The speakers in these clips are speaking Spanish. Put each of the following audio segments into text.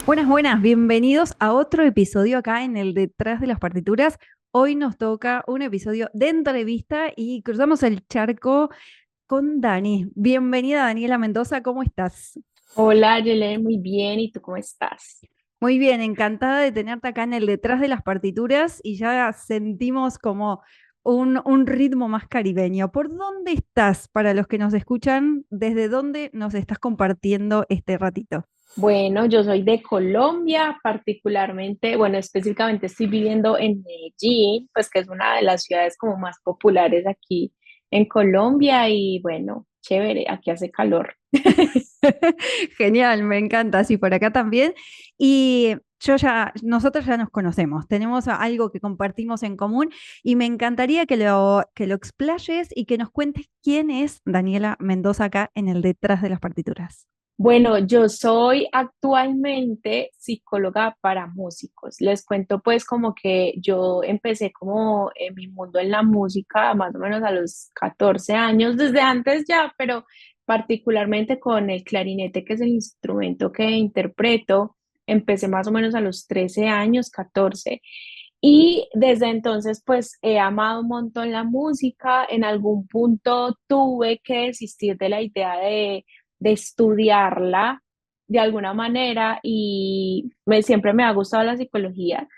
Buenas, buenas, bienvenidos a otro episodio acá en el Detrás de las Partituras. Hoy nos toca un episodio de entrevista y cruzamos el charco con Dani. Bienvenida Daniela Mendoza, ¿cómo estás? Hola, Yelen, muy bien. ¿Y tú cómo estás? Muy bien, encantada de tenerte acá en el Detrás de las Partituras y ya sentimos como un ritmo más caribeño. ¿Por dónde estás para los que nos escuchan? ¿Desde dónde nos estás compartiendo este ratito? Bueno, yo soy de Colombia, particularmente, bueno, específicamente estoy viviendo en Medellín, pues que es una de las ciudades como más populares aquí en Colombia y bueno, chévere, aquí hace calor. Genial, me encanta, sí, por acá también. Y nosotros ya nos conocemos, tenemos algo que compartimos en común y me encantaría que lo explayes y que nos cuentes quién es Daniela Mendoza acá en el Detrás de las Partituras. Bueno, yo soy actualmente psicóloga para músicos. Les cuento pues como que yo empecé como en mi mundo en la música más o menos a los 14 años, desde antes ya, pero particularmente con el clarinete, que es el instrumento que interpreto, empecé más o menos a los 13 años, 14. Y desde entonces, pues he amado un montón la música. En algún punto tuve que desistir de la idea de estudiarla de alguna manera y siempre me ha gustado la psicología.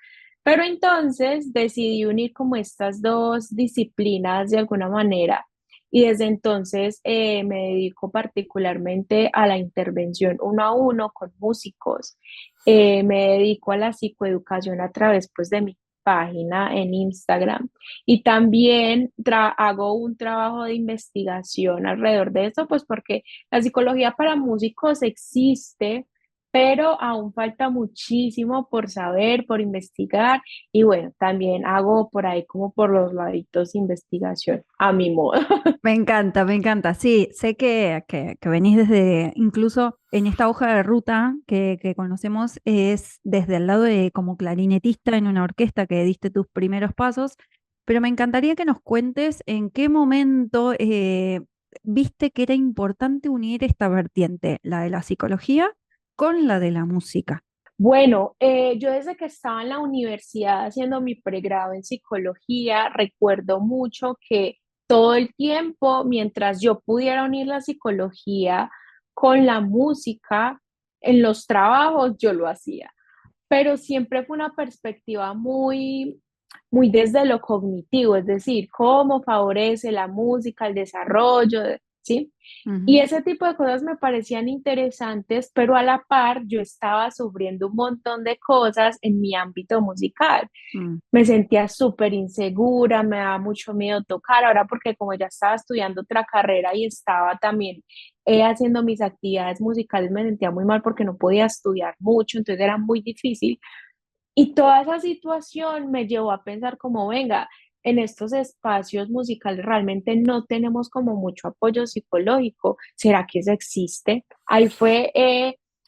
Pero entonces decidí unir como estas dos disciplinas de alguna manera y desde entonces me dedico particularmente a la intervención uno a uno con músicos. Me dedico a la psicoeducación a través pues de mi página en Instagram y también hago un trabajo de investigación alrededor de eso, pues porque la psicología para músicos existe, pero aún falta muchísimo por saber, por investigar y bueno, también hago por ahí como por los laditos investigación a mi modo. Me encanta, me encanta. Sí, sé que venís desde, incluso en esta hoja de ruta que conocemos, es desde el lado de como clarinetista en una orquesta que diste tus primeros pasos, pero me encantaría que nos cuentes en qué momento viste que era importante unir esta vertiente, la de la psicología, con la de la música. Bueno, yo desde que estaba en la universidad haciendo mi pregrado en psicología, recuerdo mucho que todo el tiempo, mientras yo pudiera unir la psicología con la música, en los trabajos yo lo hacía, pero siempre fue una perspectiva muy desde lo cognitivo, es decir, cómo favorece la música, el desarrollo, ¿sí? Y Ujú. ese tipo de cosas me parecían interesantes, pero a la par yo estaba sufriendo un montón de cosas en mi ámbito musical. Mm. Me sentía súper insegura, me daba mucho miedo tocar, ahora porque como ya estaba estudiando otra carrera y estaba también haciendo mis actividades musicales, me sentía muy mal porque no podía estudiar mucho, entonces era muy difícil. Y toda esa situación me llevó a pensar como, venga, en estos espacios musicales realmente no tenemos como mucho apoyo psicológico. ¿Será que eso existe?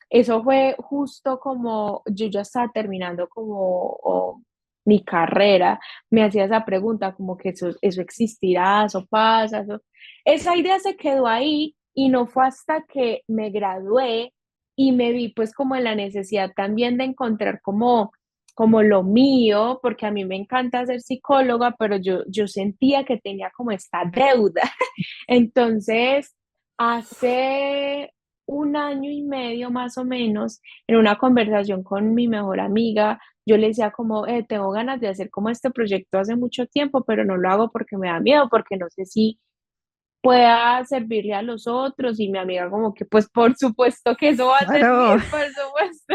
Eso fue justo como yo ya estaba terminando como mi carrera, me hacía esa pregunta como que eso existirá, eso pasa, esa idea se quedó ahí y no fue hasta que me gradué y me vi pues como en la necesidad también de encontrar como lo mío, porque a mí me encanta ser psicóloga, pero yo sentía que tenía como esta deuda. Entonces, hace un año y medio más o menos, en una conversación con mi mejor amiga, yo le decía como, tengo ganas de hacer como este proyecto hace mucho tiempo, pero no lo hago porque me da miedo, porque no sé si pueda servirle a los otros y mi amiga como que pues por supuesto que eso va a Claro. servir, por supuesto.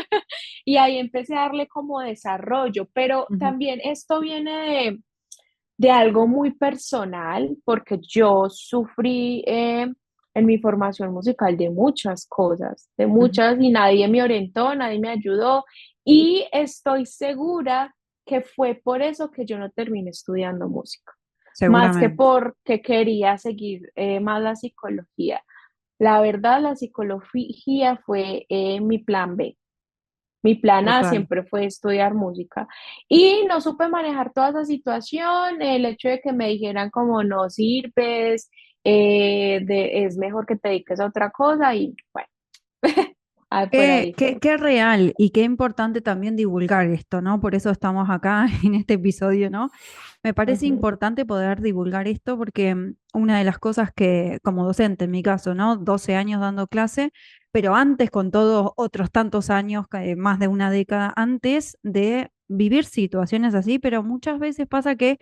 Y ahí empecé a darle como desarrollo, pero Ujú. también esto viene de algo muy personal porque yo sufrí en mi formación musical de muchas cosas, de Ujú. muchas y nadie me orientó, nadie me ayudó y estoy segura que fue por eso que yo no terminé estudiando música más que Seguramente. porque quería seguir más la psicología. La verdad, la psicología fue mi plan B. Mi plan A Total. siempre fue estudiar música y no supe manejar toda esa situación, el hecho de que me dijeran como no sirves, es mejor que te dediques a otra cosa y bueno, Ah, por Qué, ahí. qué real y qué importante también divulgar esto, ¿no? Por eso estamos acá en este episodio, ¿no? Me parece Ujú. importante poder divulgar esto porque una de las cosas que, como docente en mi caso, ¿no? 12 años dando clase, pero antes con todos otros tantos años, más de una década antes de vivir situaciones así, pero muchas veces pasa que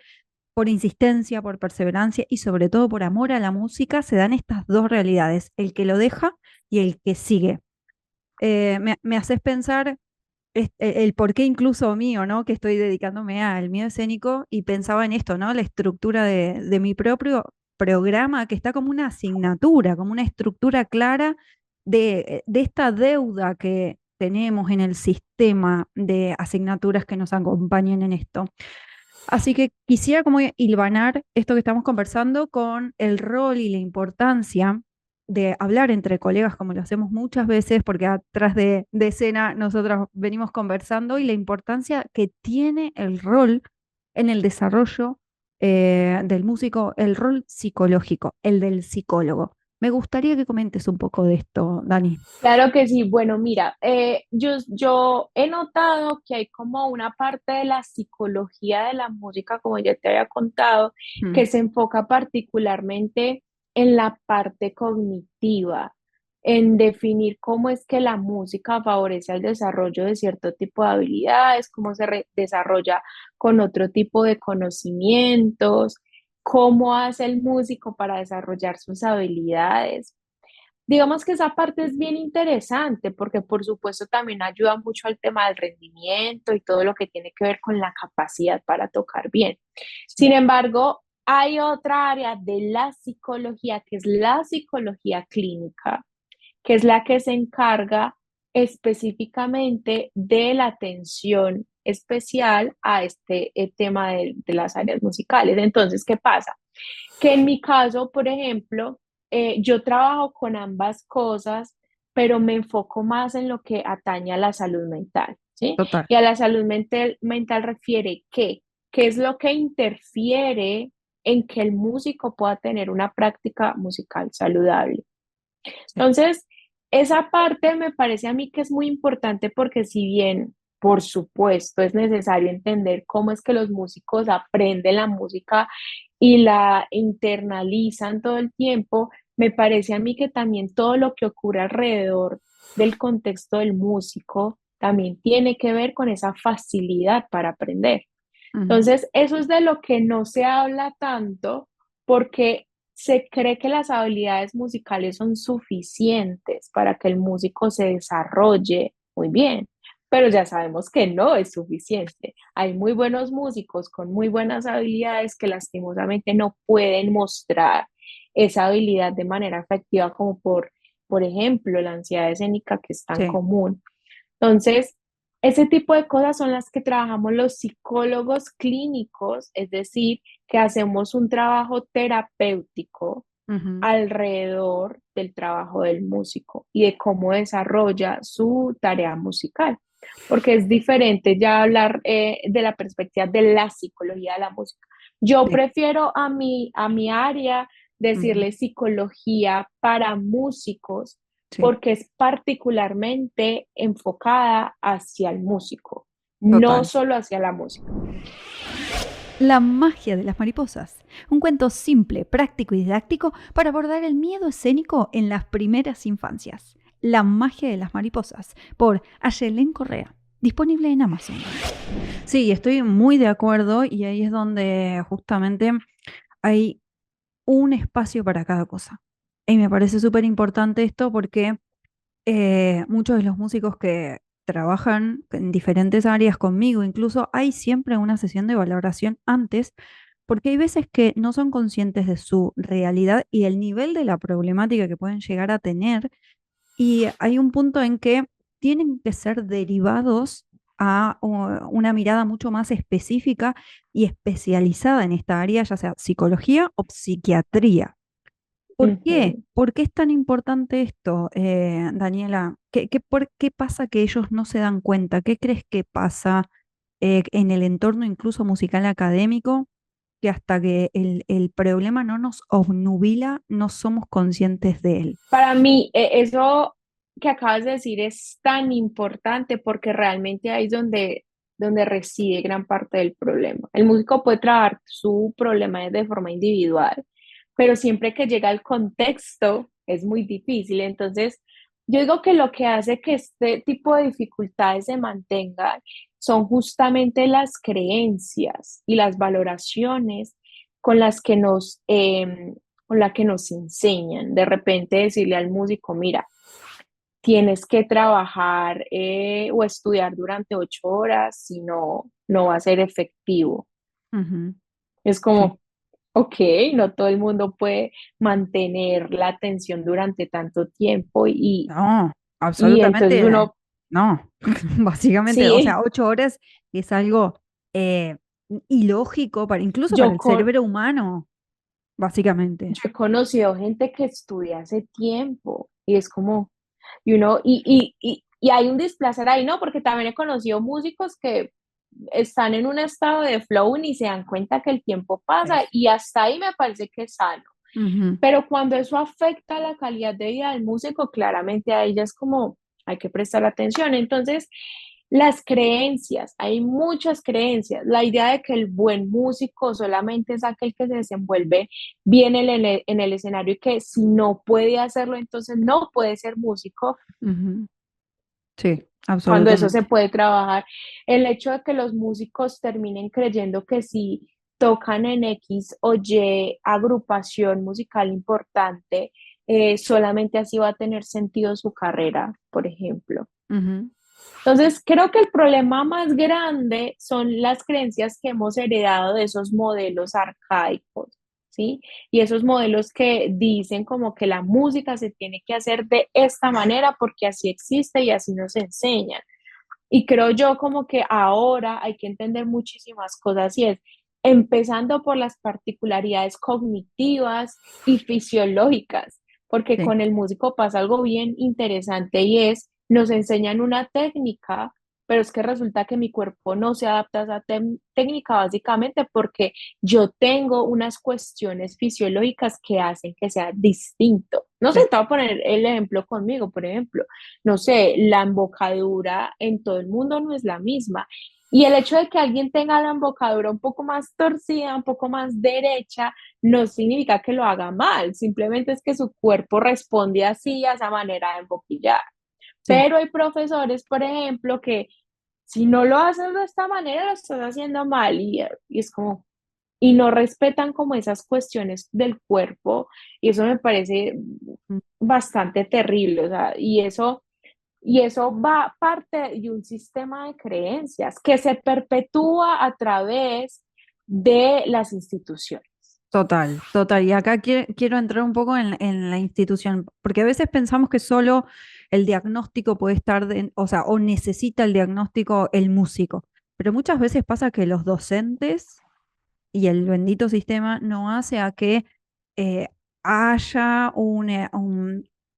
por insistencia, por perseverancia y sobre todo por amor a la música se dan estas dos realidades, el que lo deja y el que sigue. Me haces pensar el porqué incluso mío, ¿no? Que estoy dedicándome al miedo escénico y pensaba en esto, ¿no? La estructura de mi propio programa, que está como una asignatura, como una estructura clara de esta deuda que tenemos en el sistema de asignaturas que nos acompañan en esto. Así que quisiera como hilvanar esto que estamos conversando con el rol y la importancia de hablar entre colegas, como lo hacemos muchas veces, porque atrás de escena nosotros venimos conversando y la importancia que tiene el rol en el desarrollo del músico, el rol psicológico, el del psicólogo. Me gustaría que comentes un poco de esto, Dani. Claro que sí. Bueno, mira, yo he notado que hay como una parte de la psicología de la música, como ya te había contado, Mm, que se enfoca particularmente en la parte cognitiva, en definir cómo es que la música favorece el desarrollo de cierto tipo de habilidades, cómo se desarrolla con otro tipo de conocimientos, cómo hace el músico para desarrollar sus habilidades. Digamos que esa parte es bien interesante porque por supuesto también ayuda mucho al tema del rendimiento y todo lo que tiene que ver con la capacidad para tocar bien. Sin sí, embargo, hay otra área de la psicología que es la psicología clínica, que es la que se encarga específicamente de la atención especial a este tema de las áreas musicales. Entonces, ¿qué pasa? Que en mi caso, por ejemplo, yo trabajo con ambas cosas, pero me enfoco más en lo que atañe a la salud mental, ¿sí? total. Y a la salud mental refiere qué es lo que interfiere en que el músico pueda tener una práctica musical saludable. Sí. Entonces, esa parte me parece a mí que es muy importante porque si bien, por supuesto, es necesario entender cómo es que los músicos aprenden la música y la internalizan todo el tiempo, me parece a mí que también todo lo que ocurre alrededor del contexto del músico también tiene que ver con esa facilidad para aprender. Ujú. Entonces, eso es de lo que no se habla tanto porque se cree que las habilidades musicales son suficientes para que el músico se desarrolle muy bien, pero ya sabemos que no es suficiente. Hay muy buenos músicos con muy buenas habilidades que lastimosamente no pueden mostrar esa habilidad de manera efectiva, como por ejemplo, la ansiedad escénica que es tan Sí, común. Entonces, ese tipo de cosas son las que trabajamos los psicólogos clínicos, es decir, que hacemos un trabajo terapéutico ujú, alrededor del trabajo del músico y de cómo desarrolla su tarea musical, porque es diferente ya hablar de la perspectiva de la psicología de la música. Yo sí, prefiero a mi área ujú, decirle psicología para músicos sí, porque es particularmente enfocada hacia el músico, no total. solo hacia la música. La magia de las mariposas. Un cuento simple, práctico y didáctico para abordar el miedo escénico en las primeras infancias. La magia de las mariposas, por Ayelen Correa. Disponible en Amazon. Sí, estoy muy de acuerdo y ahí es donde justamente hay un espacio para cada cosa. Y me parece súper importante esto porque muchos de los músicos que trabajan en diferentes áreas conmigo, incluso hay siempre una sesión de valoración antes, porque hay veces que no son conscientes de su realidad y el nivel de la problemática que pueden llegar a tener, y hay un punto en que tienen que ser derivados a una mirada mucho más específica y especializada en esta área, ya sea psicología o psiquiatría. ¿Por qué? Ujú. ¿Por qué es tan importante esto, Daniela? ¿Por qué pasa que ellos no se dan cuenta? ¿Qué crees que pasa en el entorno incluso musical académico? Que hasta que el problema no nos obnubila, no somos conscientes de él. Para mí, eso que acabas de decir es tan importante porque realmente ahí es donde reside gran parte del problema. El músico puede trabajar su problema de forma individual, pero siempre que llega al contexto es muy difícil. Entonces, yo digo que lo que hace que este tipo de dificultades se mantengan son justamente las creencias y las valoraciones con las que con la que nos enseñan. De repente decirle al músico, mira, tienes que trabajar o estudiar durante 8 horas, si no, no va a ser efectivo. Ujú, Es sí. como, ok, no todo el mundo puede mantener la atención durante tanto tiempo No, y entonces absolutamente uno, no. Básicamente, o sea, sí, 8 horas es algo eh, ilógico para, incluso para yo, el con, cerebro humano, básicamente. yo he conocido gente que estudia hace tiempo y es como, y hay un displacer ahí, ¿no? Porque también he conocido músicos que están en un estado de flow y ni se dan cuenta que el tiempo Sí. pasa y hasta ahí me parece que es sano. Ujú, Pero cuando eso afecta la calidad de vida del músico, claramente a ella es como hay que prestar atención. Entonces, las creencias, hay muchas creencias. La idea de que el buen músico solamente es aquel que se desenvuelve bien en el escenario y que si no puede hacerlo, entonces no puede ser músico, ujú. Sí, cuando eso se absolutamente. puede trabajar. El hecho de que los músicos terminen creyendo que si tocan en X o Y agrupación musical importante, solamente así va a tener sentido su carrera, por ejemplo. Ujú, Entonces, creo que el problema más grande son las creencias que hemos heredado de esos modelos arcaicos, ¿sí? Y esos modelos que dicen como que la música se tiene que hacer de esta manera porque así existe y así nos enseñan. Y creo yo como que ahora hay que entender muchísimas cosas y es empezando por las particularidades cognitivas y fisiológicas, porque sí. con el músico pasa algo bien interesante y es, nos enseñan una técnica, pero es que resulta que mi cuerpo no se adapta a esa técnica básicamente porque yo tengo unas cuestiones fisiológicas que hacen que sea distinto. No sé, Sí. te voy a poner el ejemplo conmigo, por ejemplo no sé, la embocadura en todo el mundo no es la misma. Y el hecho de que alguien tenga la embocadura un poco más torcida, un poco más derecha, no significa que lo haga mal, simplemente es que su cuerpo responde así a esa manera de emboquillar. Sí. Pero hay profesores, por ejemplo, que si no lo haces de esta manera, lo estás haciendo mal y es como, y no respetan como esas cuestiones del cuerpo y eso me parece Mm, bastante terrible, o sea, y eso va parte de un sistema de creencias que se perpetúa a través de las instituciones. total, total. Y acá quiero entrar un poco en la institución, porque a veces pensamos que solo el diagnóstico puede estar, o sea, o necesita el diagnóstico el músico, pero muchas veces pasa que los docentes y el bendito sistema no hace a que eh, haya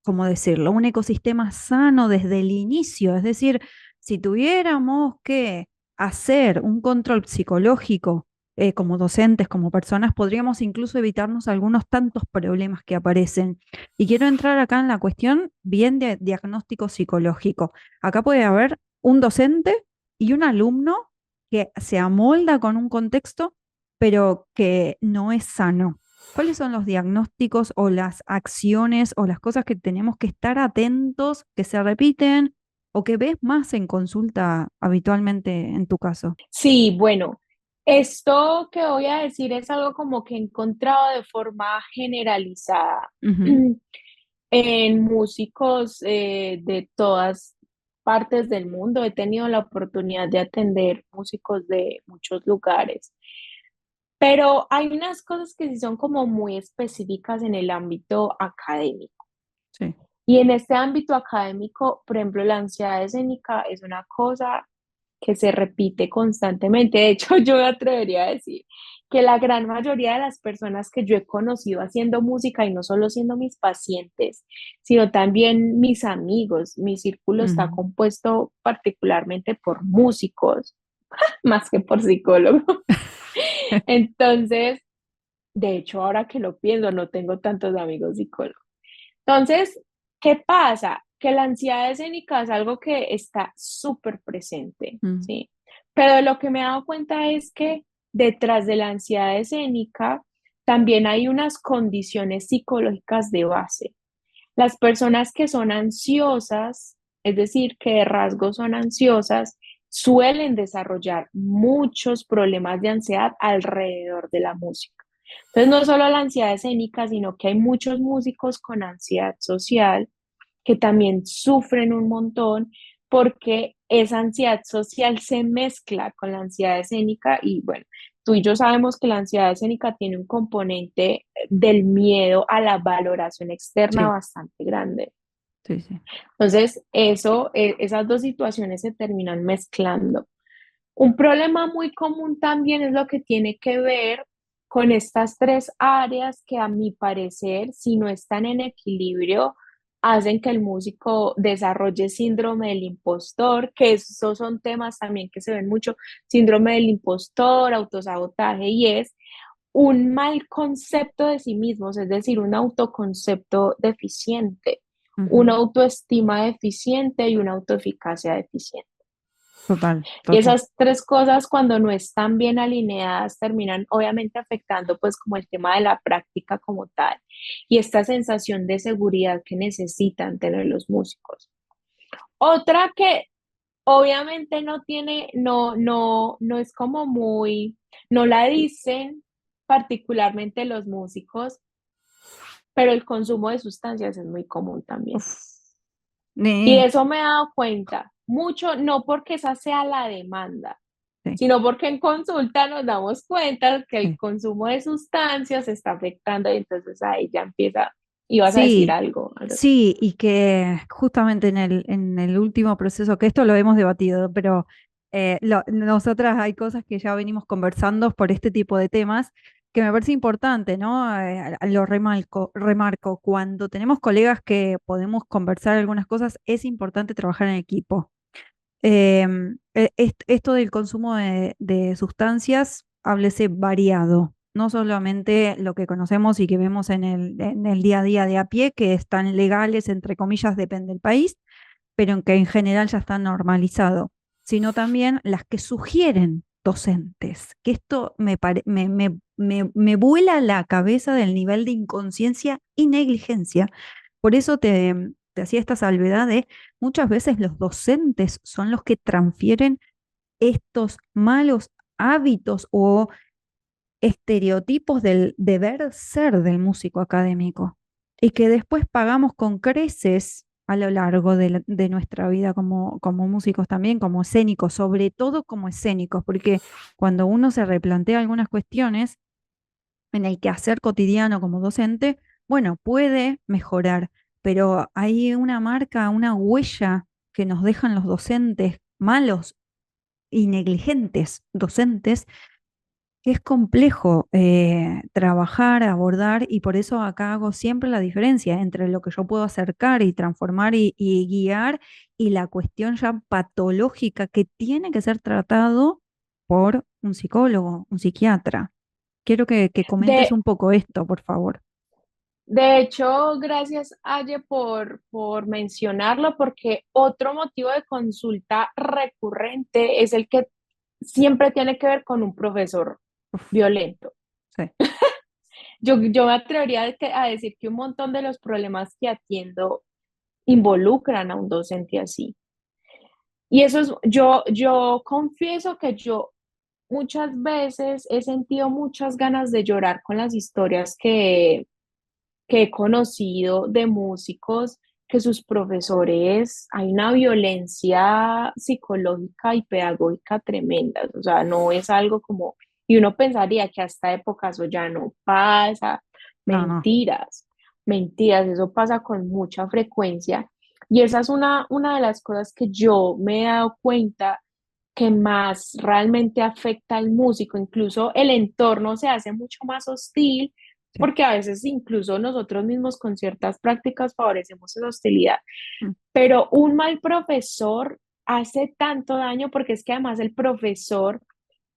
¿cómo decirlo? Un ecosistema sano desde el inicio. Es decir, si tuviéramos que hacer un control psicológico como docentes, como personas, podríamos incluso evitarnos algunos tantos problemas que aparecen. Y quiero entrar acá en la cuestión bien de diagnóstico psicológico. Acá puede haber un docente y un alumno que se amolda con un contexto pero que no es sano. ¿Cuáles son los diagnósticos o las acciones o las cosas que tenemos que estar atentos, que se repiten o que ves más en consulta habitualmente en tu caso? Sí, bueno, esto que voy a decir es algo como que he encontrado de forma generalizada Ujú, en músicos de todas partes del mundo. He tenido la oportunidad de atender músicos de muchos lugares. Pero hay unas cosas que sí son como muy específicas en el ámbito académico. sí. Y en este ámbito académico, por ejemplo, la ansiedad escénica es una cosa que se repite constantemente. De hecho, yo me atrevería a decir que la gran mayoría de las personas que yo he conocido haciendo música, y no solo siendo mis pacientes, sino también mis amigos, mi círculo está Ujú. compuesto particularmente por músicos, más que por psicólogos. Entonces, de hecho, ahora que lo pienso, no tengo tantos amigos psicólogos. Entonces, ¿qué pasa? que la ansiedad escénica es algo que está súper presente, Mm, ¿sí? Pero lo que me he dado cuenta es que detrás de la ansiedad escénica también hay unas condiciones psicológicas de base. Las personas que son ansiosas, es decir, que de rasgos son ansiosas, suelen desarrollar muchos problemas de ansiedad alrededor de la música. Entonces, no solo la ansiedad escénica, sino que hay muchos músicos con ansiedad social que también sufren un montón porque esa ansiedad social se mezcla con la ansiedad escénica y bueno, tú y yo sabemos que la ansiedad escénica tiene un componente del miedo a la valoración externa sí, bastante grande. sí, sí. Entonces, esas dos situaciones se terminan mezclando. Un problema muy común también es lo que tiene que ver con estas tres áreas que a mi parecer, si no están en equilibrio, hacen que el músico desarrolle síndrome del impostor, que esos son temas también que se ven mucho, síndrome del impostor, autosabotaje, y es un mal concepto de sí mismos, es decir, un autoconcepto deficiente, una Ujú. autoestima deficiente y una autoeficacia deficiente. Total, Y total. esas tres cosas cuando no están bien alineadas terminan obviamente afectando pues como el tema de la práctica como tal y esta sensación de seguridad que necesitan tener los músicos. Otra que obviamente no tiene, no es como muy, no la dicen particularmente los músicos, pero el consumo de sustancias es muy común también. Uf. Y de Ni- eso me he dado cuenta, mucho, no porque esa sea la demanda, sí, sino porque en consulta nos damos cuenta que el sí. consumo de sustancias está afectando y entonces ahí ya empieza, ibas a decir Sí, algo. sí, y que justamente en el último proceso, que esto lo hemos debatido, pero nosotras hay cosas que ya venimos conversando por este tipo de temas que me parece importante, ¿no? Lo remarco, cuando tenemos colegas que podemos conversar algunas cosas, es importante trabajar en equipo. Esto del consumo de sustancias, háblese variado, no solamente lo que conocemos y que vemos en el día a día de a pie, que están legales, entre comillas, depende del país, pero en que en general ya está normalizado, sino también las que sugieren docentes, que esto me vuela la cabeza del nivel de inconsciencia y negligencia. Por eso te hacía esta salvedad de muchas veces los docentes son los que transfieren estos malos hábitos o estereotipos del deber ser del músico académico y que después pagamos con creces a lo largo de nuestra vida como músicos también, como escénicos, sobre todo como escénicos, porque cuando uno se replantea algunas cuestiones en el quehacer cotidiano como docente, bueno, puede mejorar, pero hay una marca, una huella que nos dejan los docentes malos y negligentes docentes es complejo trabajar, abordar y por eso acá hago siempre la diferencia entre lo que yo puedo acercar y transformar y guiar y la cuestión ya patológica que tiene que ser tratado por un psicólogo, un psiquiatra. Quiero que comentes De, un poco esto, por favor. de hecho, gracias, Aye, por mencionarlo, porque otro motivo de consulta recurrente es el que siempre tiene que ver con un profesor Uf, violento. sí, Yo me atrevería a decir que un montón de los problemas que atiendo involucran a un docente así. Y eso es, yo confieso que yo muchas veces he sentido muchas ganas de llorar con las historias que he conocido de músicos que sus profesores, hay una violencia psicológica y pedagógica tremenda, o sea, no es algo como, y uno pensaría que hasta época eso ya no pasa, no, no. mentiras, mentiras, eso pasa con mucha frecuencia, y esa es una de las cosas que yo me he dado cuenta que más realmente afecta al músico, incluso el entorno se hace mucho más hostil Sí. porque a veces incluso nosotros mismos con ciertas prácticas favorecemos esa hostilidad, Mm. pero un mal profesor hace tanto daño porque es que además el profesor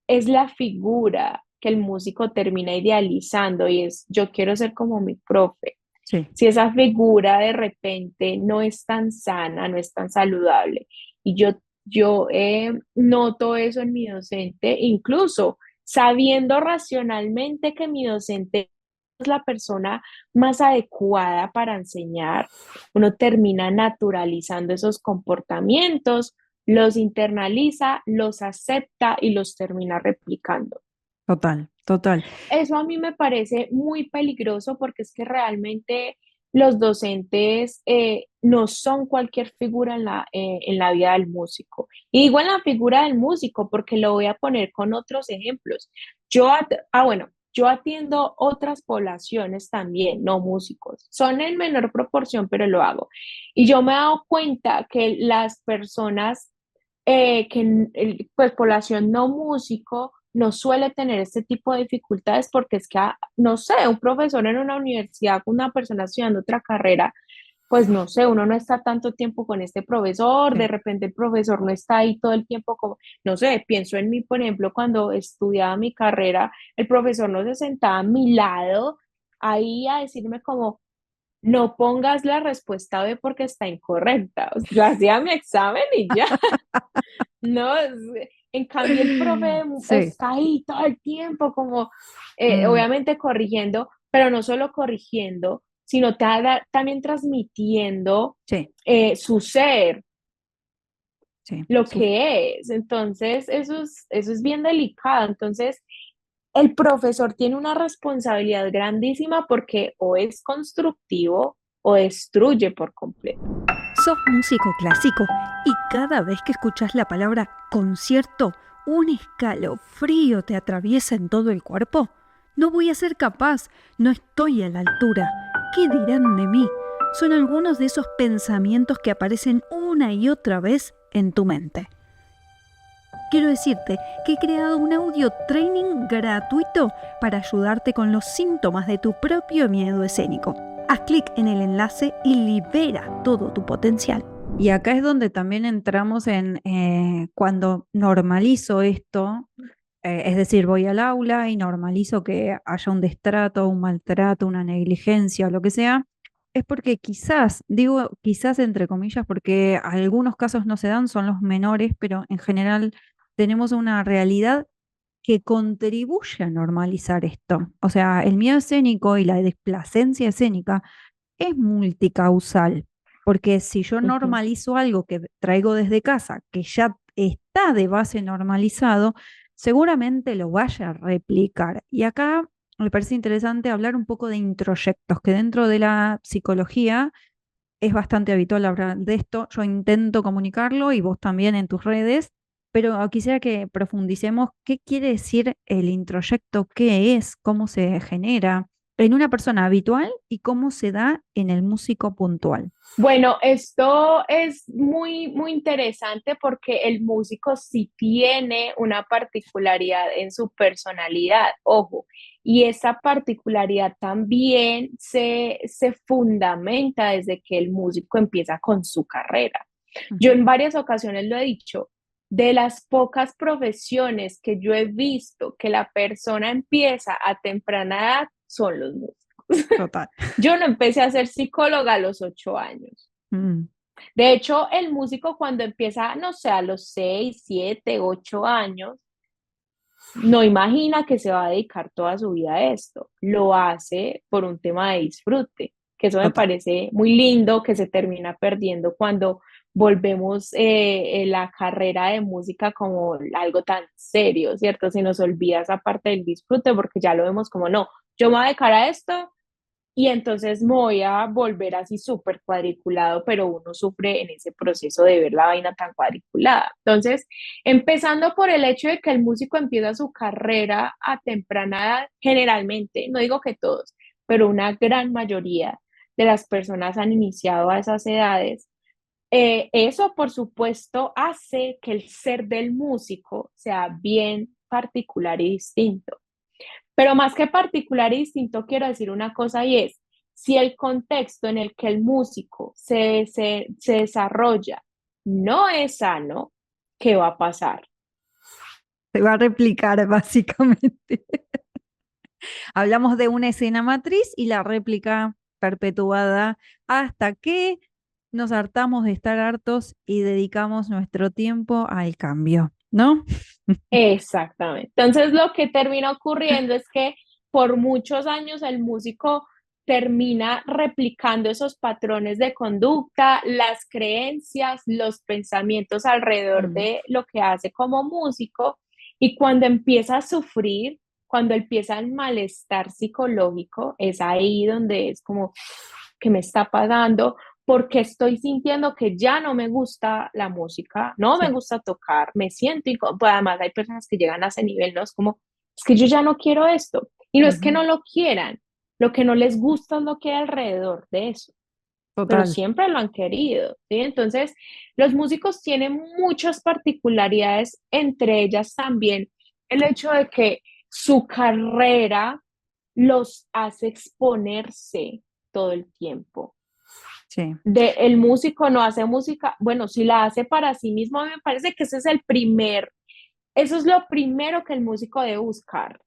es la figura que el músico termina idealizando y es yo quiero ser como mi profe. Sí, Si esa figura de repente no es tan sana, no es tan saludable. Y yo noto eso en mi docente, incluso sabiendo racionalmente que mi docente es la persona más adecuada para enseñar, uno termina naturalizando esos comportamientos, los internaliza, los acepta y los termina replicando. total, total. Eso a mí me parece muy peligroso porque es que realmente los docentes no son cualquier figura en la vida del músico. Y digo en la figura del músico porque lo voy a poner con otros ejemplos. Bueno, yo atiendo otras poblaciones también, no músicos. Son en menor proporción, pero lo hago. Y yo me he dado cuenta que las personas pues población no músico no suele tener este tipo de dificultades porque es que, no sé, un profesor en una universidad, una persona estudiando otra carrera, pues no sé, uno no está tanto tiempo con este profesor, de Sí. repente el profesor no está ahí todo el tiempo como, no sé, pienso en mí, por ejemplo, cuando estudiaba mi carrera, el profesor no se sentaba a mi lado ahí a decirme como, no pongas la respuesta B porque está incorrecta. O sea, yo hacía mi examen y ya. No, en cambio el profe Sí. está ahí todo el tiempo, como Mm, obviamente corrigiendo, pero no solo corrigiendo, sino también transmitiendo sí, su ser, sí. lo que es. Entonces, eso es bien delicado. Entonces, el profesor tiene una responsabilidad grandísima porque o es constructivo o destruye por completo. Sos músico clásico y cada vez que escuchas la palabra concierto, un escalofrío te atraviesa en todo el cuerpo. No voy a ser capaz, no estoy a la altura. ¿Qué dirán de mí? Son algunos de esos pensamientos que aparecen una y otra vez en tu mente. Quiero decirte que he creado un audio training gratuito para ayudarte con los síntomas de tu propio miedo escénico. Haz clic en el enlace y libera todo tu potencial. Y acá es donde también entramos en cuando normalizo esto, es decir, voy al aula y normalizo que haya un destrato, un maltrato, una negligencia o lo que sea, es porque quizás, digo quizás entre comillas, porque algunos casos no se dan, son los menores, pero en general tenemos una realidad que contribuye a normalizar esto. O sea, el miedo escénico y la displacencia escénica es multicausal, porque si yo Ujú. normalizo algo que traigo desde casa, que ya está de base normalizado, seguramente lo vaya a replicar. Y acá me parece interesante hablar un poco de introyectos, que dentro de la psicología es bastante habitual hablar de esto. Yo intento comunicarlo y vos también en tus redes, pero quisiera que profundicemos qué quiere decir el introyecto, qué es, cómo se genera en una persona habitual y cómo se da en el músico puntual. Bueno, esto es muy, muy interesante porque el músico sí tiene una particularidad en su personalidad, ojo, y esa particularidad también se fundamenta desde que el músico empieza con su carrera. Yo Ujú. en varias ocasiones lo he dicho, de las pocas profesiones que yo he visto que la persona empieza a temprana edad son los músicos. Total. Yo no empecé a ser psicóloga a los 8 años. Mm, De hecho, el músico cuando empieza, no sé, a los 6, 7, 8 años, no imagina que se va a dedicar toda su vida a esto. Lo hace por un tema de disfrute, que eso me total. parece muy lindo, que se termina perdiendo cuando volvemos la carrera de música como algo tan serio, ¿cierto? Se nos olvida esa parte del disfrute porque ya lo vemos como, no, yo me voy a dedicar a esto y entonces me voy a volver así súper cuadriculado, pero uno sufre en ese proceso de ver la vaina tan cuadriculada. Entonces, empezando por el hecho de que el músico empieza su carrera a temprana edad, generalmente, no digo que todos, pero una gran mayoría de las personas han iniciado a esas edades. Eso, por supuesto, hace que el ser del músico sea bien particular y distinto. Pero más que particular y distinto, quiero decir una cosa y es, si el contexto en el que el músico se desarrolla no es sano, ¿qué va a pasar? Se va a replicar básicamente. Hablamos de una escena matriz y la réplica perpetuada hasta que nos hartamos de estar hartos y dedicamos nuestro tiempo al cambio, ¿no? Exactamente. Entonces, lo que termina ocurriendo es que por muchos años el músico termina replicando esos patrones de conducta, las creencias, los pensamientos alrededor Mm, de lo que hace como músico, y cuando empieza a sufrir, cuando empieza el malestar psicológico, es ahí donde es como, ¿qué me está pasando? Porque estoy sintiendo que ya no me gusta la música, no me sí. gusta tocar, me siento incómodo. Pues además hay personas que llegan a ese nivel, ¿no? Es como, es que yo ya no quiero esto. Y no es que Ujú, no lo quieran, lo que no les gusta es lo que hay alrededor de eso, pero total. siempre lo han querido, ¿sí? Entonces, los músicos tienen muchas particularidades, entre ellas también el hecho de que su carrera los hace exponerse todo el tiempo. Sí. El músico no hace música, bueno, si la hace para sí mismo, me parece que ese es eso es lo primero que el músico debe buscar.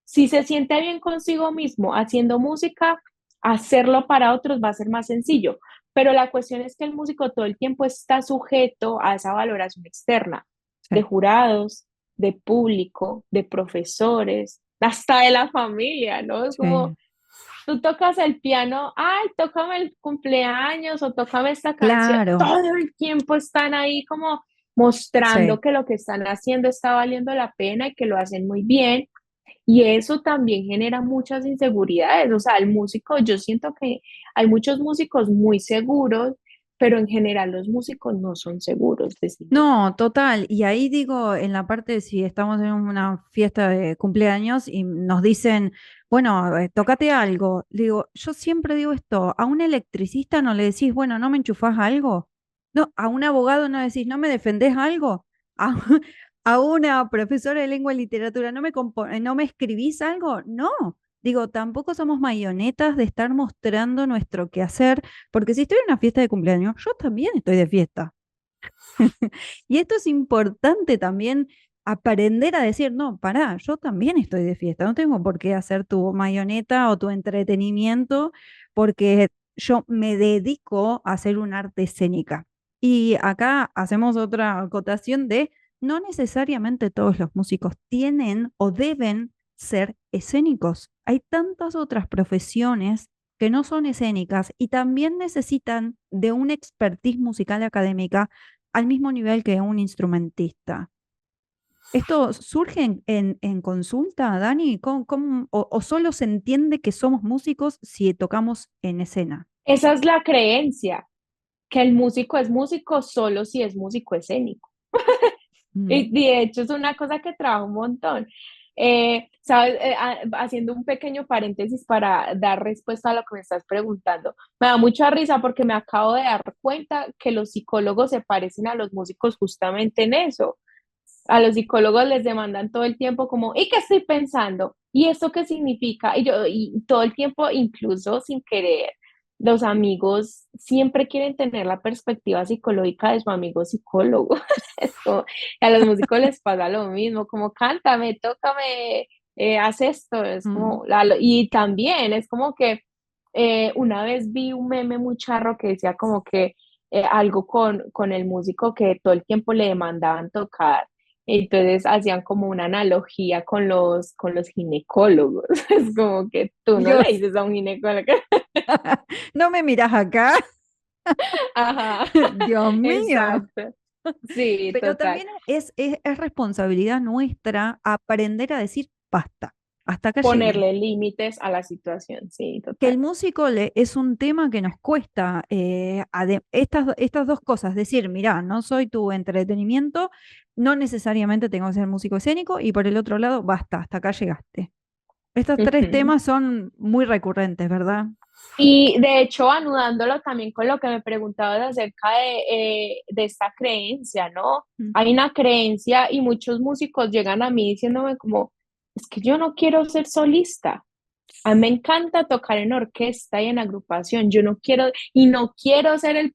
Si se siente bien consigo mismo haciendo música, hacerlo para otros va a ser más sencillo. Pero la cuestión es que el músico todo el tiempo está sujeto a esa valoración externa de Sí, jurados, de público, de profesores, hasta de la familia, ¿no? Es como, sí. tú tocas el piano, ay, tócame el cumpleaños o tócame esta canción. Claro, Todo el tiempo están ahí como sí. mostrando que lo que están haciendo está valiendo la pena y que lo hacen muy bien. Y eso también genera muchas inseguridades. O sea, el músico, yo siento que hay muchos músicos muy seguros, pero en general los músicos no son seguros de sí mismos. No, total. Y ahí digo, en la parte de si estamos en una fiesta de cumpleaños y nos dicen, bueno, tócate algo. Digo, yo siempre digo esto, a un electricista no le decís, bueno, ¿no me enchufás algo? No, a un abogado no decís, ¿no me defendés algo? A, a una profesora de lengua y literatura, ¿no me escribís algo? No. Digo, tampoco somos marionetas de estar mostrando nuestro quehacer, porque si estoy en una fiesta de cumpleaños, yo también estoy de fiesta. Y esto es importante también aprender a decir, no, pará, yo también estoy de fiesta, no tengo por qué hacer tu marioneta o tu entretenimiento porque yo me dedico a hacer un arte escénica. Y acá hacemos otra acotación de no necesariamente todos los músicos tienen o deben ser escénicos. Hay tantas otras profesiones que no son escénicas y también necesitan de una expertise musical académica al mismo nivel que un instrumentista. ¿Esto surge en consulta, Dani? O solo se entiende que somos músicos si tocamos en escena? Esa es la creencia, que el músico es músico solo si es músico escénico. Mm, Y de hecho es una cosa que trabajo un montón. ¿Sabes? Haciendo un pequeño paréntesis para dar respuesta a lo que me estás preguntando, me da mucha risa porque me acabo de dar cuenta que los psicólogos se parecen a los músicos justamente en eso. A los psicólogos les demandan todo el tiempo como, ¿y qué estoy pensando? ¿Y esto qué significa? Y todo el tiempo, incluso sin querer, los amigos siempre quieren tener la perspectiva psicológica de su amigo psicólogo. Es como, a los músicos les pasa lo mismo, como cántame, tócame, haz esto, es mm. como, y también es como que una vez vi un meme muy charro que decía como que algo con el músico que todo el tiempo le demandaban tocar. Entonces hacían como una analogía con los ginecólogos. Es como que tú no le Dios, dices a un ginecólogo. ¿no me miras acá? Ajá, Dios mío. exacto. Sí, Pero total. también es responsabilidad nuestra aprender a decir basta, hasta acá llegué. Ponerle límites a la situación, sí, Que el total. músico es un tema que nos cuesta estas dos cosas, decir, mira, no soy tu entretenimiento, no necesariamente tengo que ser músico escénico, y por el otro lado, basta, hasta acá llegaste. Estos tres Ujú. temas son muy recurrentes, ¿verdad? Y de hecho, anudándolo también con lo que me preguntabas acerca de esta creencia, ¿no? Mm. Hay una creencia y muchos músicos llegan a mí diciéndome como, es que yo no quiero ser solista. A mí me encanta tocar en orquesta y en agrupación. Yo no quiero, y no quiero ser el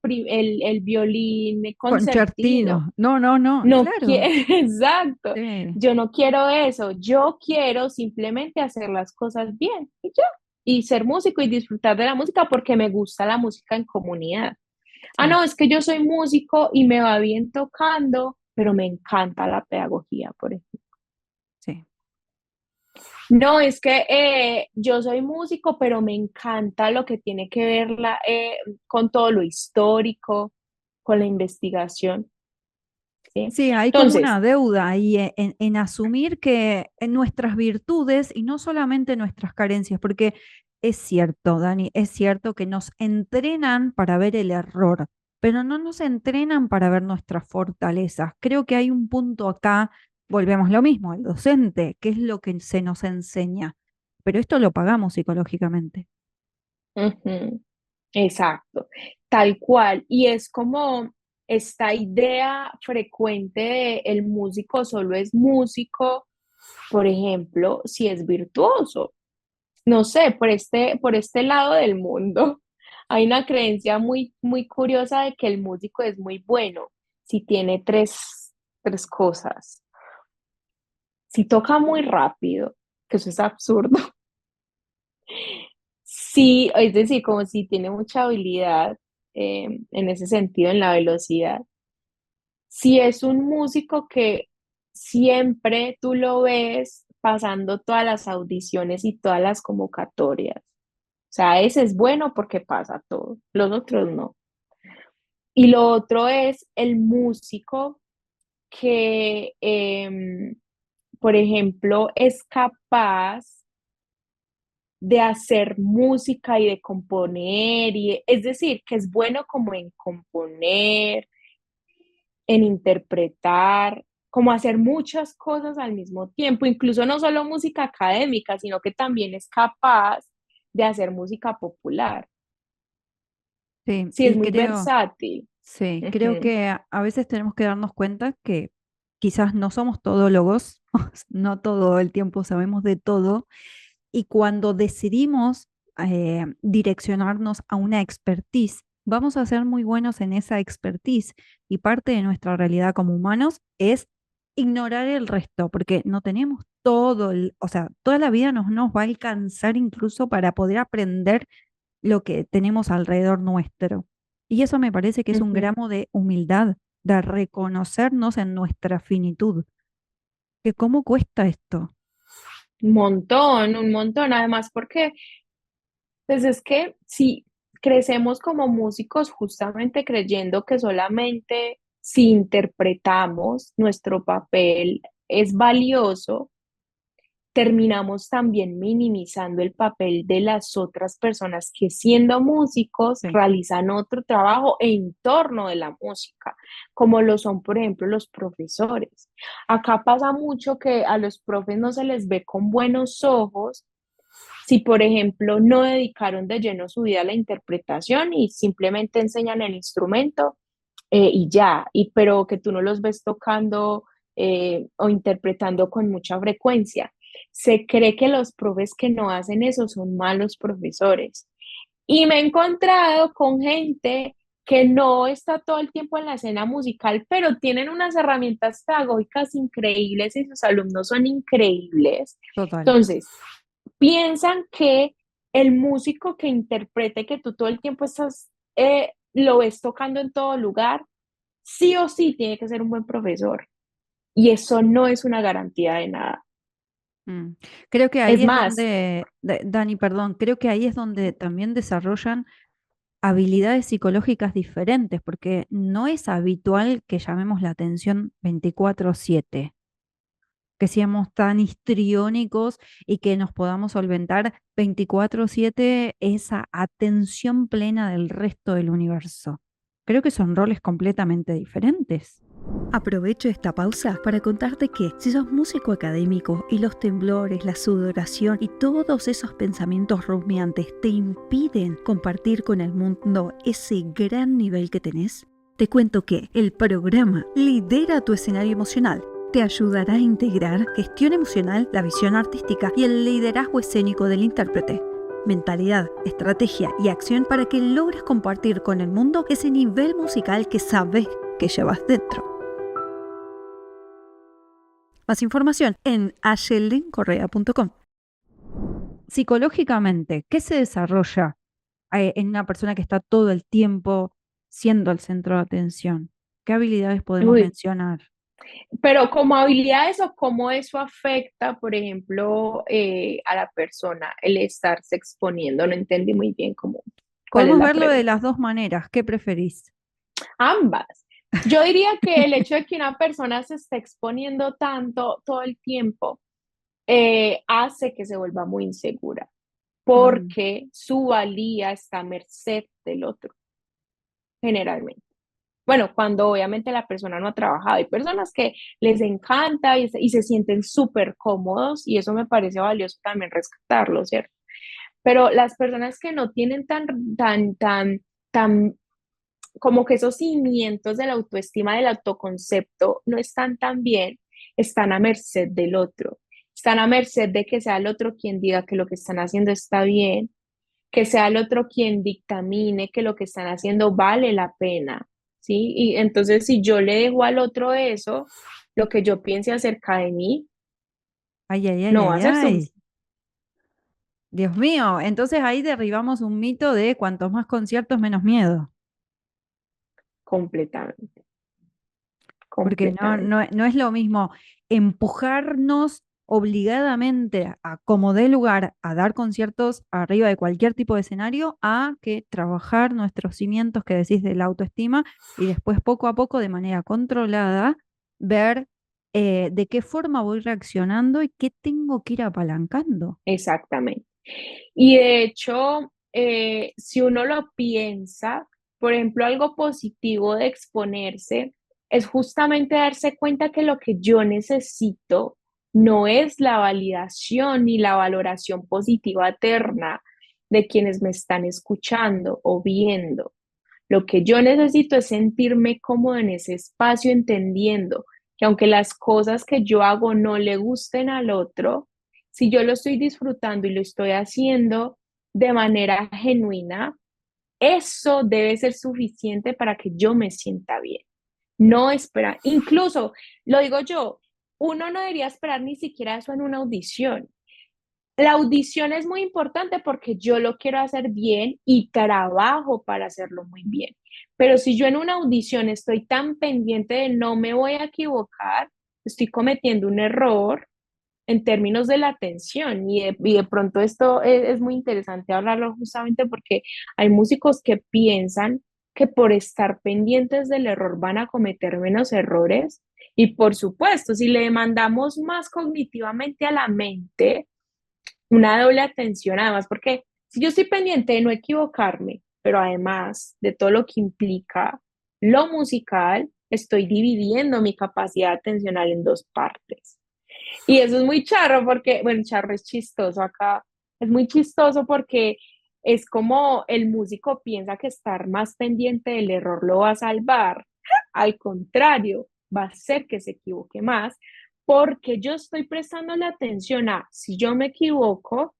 violín concertino. Concertino. No, no, no, No quiero, claro. exacto. Sí. Yo no quiero eso. Yo quiero simplemente hacer las cosas bien. Y ya. y ser músico y disfrutar de la música porque me gusta la música en comunidad. Ah, Sí, no, es que yo soy músico y me va bien tocando, pero me encanta la pedagogía, por ejemplo. sí. No, es que yo soy músico, pero me encanta lo que tiene que ver con todo lo histórico, con la investigación, ¿sí? Sí, hay como Entonces, una deuda ahí en asumir que en nuestras virtudes y no solamente nuestras carencias, porque es cierto, Dani, es cierto que nos entrenan para ver el error, pero no nos entrenan para ver nuestras fortalezas. Creo que hay un punto acá, volvemos lo mismo, el docente, que es lo que se nos enseña, pero esto lo pagamos psicológicamente. ujú, exacto, tal cual. Y es como esta idea frecuente de el músico solo es músico, por ejemplo, si es virtuoso. No sé, por este lado del mundo, hay una creencia muy, muy curiosa de que el músico es muy bueno si tiene tres cosas. Si toca muy rápido, que eso es absurdo. Sí, es decir, como si tiene mucha habilidad en ese sentido, en la velocidad. Si es un músico que siempre tú lo ves pasando todas las audiciones y todas las convocatorias. O sea, ese es bueno porque pasa todo, los otros no. Y lo otro es el músico que, por ejemplo, es capaz de hacer música y de componer, es decir, que es bueno como en componer, en interpretar, como hacer muchas cosas al mismo tiempo, incluso no solo música académica, sino que también es capaz de hacer música popular. Sí, Sí, es y muy creo... versátil. Sí, creo Ujú, que a veces tenemos que darnos cuenta que quizás no somos todólogos, no todo el tiempo sabemos de todo, y cuando decidimos direccionarnos a una expertise, vamos a ser muy buenos en esa expertise, y parte de nuestra realidad como humanos es ignorar el resto, porque no tenemos todo, o sea, toda la vida nos va a alcanzar incluso para poder aprender lo que tenemos alrededor nuestro. Y eso me parece que es un ujú. gramo de humildad, de reconocernos en nuestra finitud. Que cómo cuesta esto. Un montón, un montón. Además, porque pues es que si crecemos como músicos justamente creyendo que solamente si interpretamos nuestro papel es valioso, terminamos también minimizando el papel de las otras personas que siendo músicos Sí. realizan otro trabajo en torno de la música, como lo son, por ejemplo, los profesores. Acá pasa mucho que a los profes no se les ve con buenos ojos si, por ejemplo, no dedicaron de lleno su vida a la interpretación y simplemente enseñan el instrumento y ya, pero que tú no los ves tocando o interpretando con mucha frecuencia. Se cree que los profes que no hacen eso son malos profesores. Y me he encontrado con gente que no está todo el tiempo en la escena musical, pero tienen unas herramientas pedagógicas increíbles y sus alumnos son increíbles. Total. Entonces, piensan que el músico que interprete, que tú todo el tiempo lo ves tocando en todo lugar, sí o sí tiene que ser un buen profesor. Y eso no es una garantía de nada. Mm. Creo que Es ahí es más, donde, Dani, perdón, creo que ahí es donde también desarrollan habilidades psicológicas diferentes, porque no es habitual que llamemos la atención 24/7, que seamos tan histriónicos y que nos podamos solventar 24/7 esa atención plena del resto del universo. Creo que son roles completamente diferentes. Aprovecho esta pausa para contarte que si sos músico académico y los temblores, la sudoración y todos esos pensamientos rumiantes te impiden compartir con el mundo ese gran nivel que tenés, te cuento que el programa Lidera tu escenario emocional te ayudará a integrar gestión emocional, la visión artística y el liderazgo escénico del intérprete. Mentalidad, estrategia y acción para que logres compartir con el mundo ese nivel musical que sabes que llevas dentro. Más información en ayeldencorrea.com. psicológicamente, ¿qué se desarrolla en una persona que está todo el tiempo siendo el centro de atención? ¿Qué habilidades podemos Uy, mencionar? pero como habilidades o cómo eso afecta, por ejemplo, a la persona, el estarse exponiendo. No entendí muy bien cuál es Podemos la verlo de pregunta. las dos maneras. ¿Qué preferís? Ambas. Yo diría que el hecho de que una persona se esté exponiendo tanto todo el tiempo hace que se vuelva muy insegura, Mm, porque su valía está a merced del otro, generalmente. Bueno, cuando obviamente la persona no ha trabajado, hay personas que les encanta y se sienten súper cómodos y eso me parece valioso también rescatarlo, ¿cierto? Pero las personas que no tienen tan como que esos cimientos de la autoestima, del autoconcepto, no están tan bien, están a merced del otro, están a merced de que sea el otro quien diga que lo que están haciendo está bien, que sea el otro quien dictamine que lo que están haciendo vale la pena, ¿sí? Y entonces si yo le dejo al otro eso, lo que yo piense acerca de mí ay, ay, ay, no va ay, a ser ay. suficiente Dios mío, entonces ahí derribamos un mito de cuantos más conciertos, menos miedo. completamente, Porque completamente. no es lo mismo empujarnos obligadamente a como dé lugar a dar conciertos arriba de cualquier tipo de escenario a que trabajar nuestros cimientos que decís de la autoestima y después poco a poco de manera controlada ver de qué forma voy reaccionando y qué tengo que ir apalancando. Exactamente. Y de hecho, si uno lo piensa, por ejemplo, algo positivo de exponerse es justamente darse cuenta que lo que yo necesito no es la validación ni la valoración positiva eterna de quienes me están escuchando o viendo. Lo que yo necesito es sentirme cómodo en ese espacio, entendiendo que aunque las cosas que yo hago no le gusten al otro, si yo lo estoy disfrutando y lo estoy haciendo de manera genuina, eso debe ser suficiente para que yo me sienta bien. No esperar, incluso lo digo yo, uno no debería esperar ni siquiera eso en una audición. La audición es muy importante porque yo lo quiero hacer bien y trabajo para hacerlo muy bien. Pero si yo en una audición estoy tan pendiente de no me voy a equivocar, estoy cometiendo un error en términos de la atención. Y de pronto esto es muy interesante hablarlo justamente porque hay músicos que piensan que por estar pendientes del error van a cometer menos errores. Y por supuesto, si le demandamos más cognitivamente a la mente, una doble atención, además, porque si yo estoy pendiente de no equivocarme, pero además de todo lo que implica lo musical, estoy dividiendo mi capacidad atencional en dos partes. Y eso es muy charro porque, bueno, charro es chistoso acá, es muy chistoso porque es como el músico piensa que estar más pendiente del error lo va a salvar. Al contrario, va a hacer que se equivoque más porque yo estoy prestando la atención a, si yo me equivoco,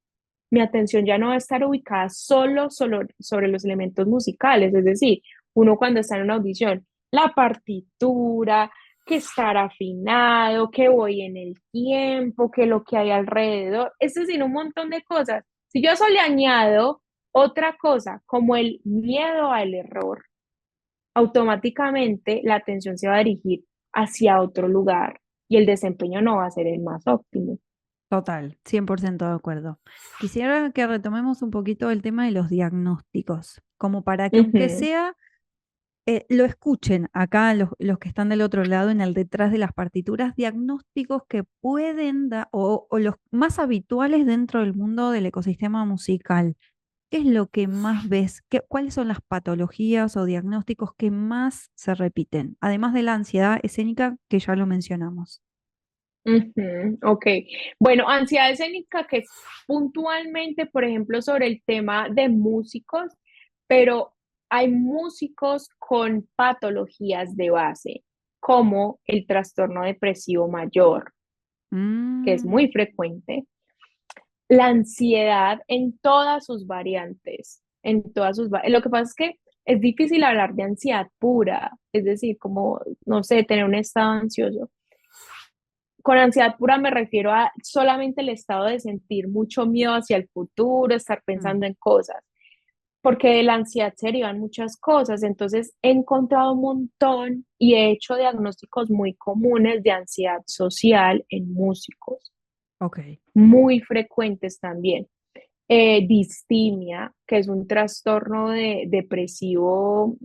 mi atención ya no va a estar ubicada solo sobre los elementos musicales, es decir, uno cuando está en una audición, la partitura, que estar afinado, que voy en el tiempo, que lo que hay alrededor, es decir, un montón de cosas. Si yo a eso le añado otra cosa, como el miedo al error, automáticamente la atención se va a dirigir hacia otro lugar y el desempeño no va a ser el más óptimo. Total, 100% de acuerdo. Quisiera que retomemos un poquito el tema de los diagnósticos, como para que aunque Ujú. sea lo escuchen acá los que están del otro lado en el detrás de las partituras, diagnósticos que pueden dar, o los más habituales dentro del mundo del ecosistema musical. ¿Qué es lo que más ves? ¿Cuáles son las patologías o diagnósticos que más se repiten? Además de la ansiedad escénica, que ya lo mencionamos. Ujú, ok, bueno, ansiedad escénica que es puntualmente, por ejemplo, sobre el tema de músicos, pero hay músicos con patologías de base, como el trastorno depresivo mayor, que es Mm, muy frecuente, la ansiedad en todas sus variantes, lo que pasa es que es difícil hablar de ansiedad pura, es decir, como, no sé, tener un estado ansioso con ansiedad pura me refiero a solamente el estado de sentir mucho miedo hacia el futuro, estar Mm, pensando en cosas, porque de la ansiedad se derivan muchas cosas. Entonces he encontrado un montón y he hecho diagnósticos muy comunes de ansiedad social en músicos, ok. muy frecuentes también. Distimia, que es un trastorno depresivo,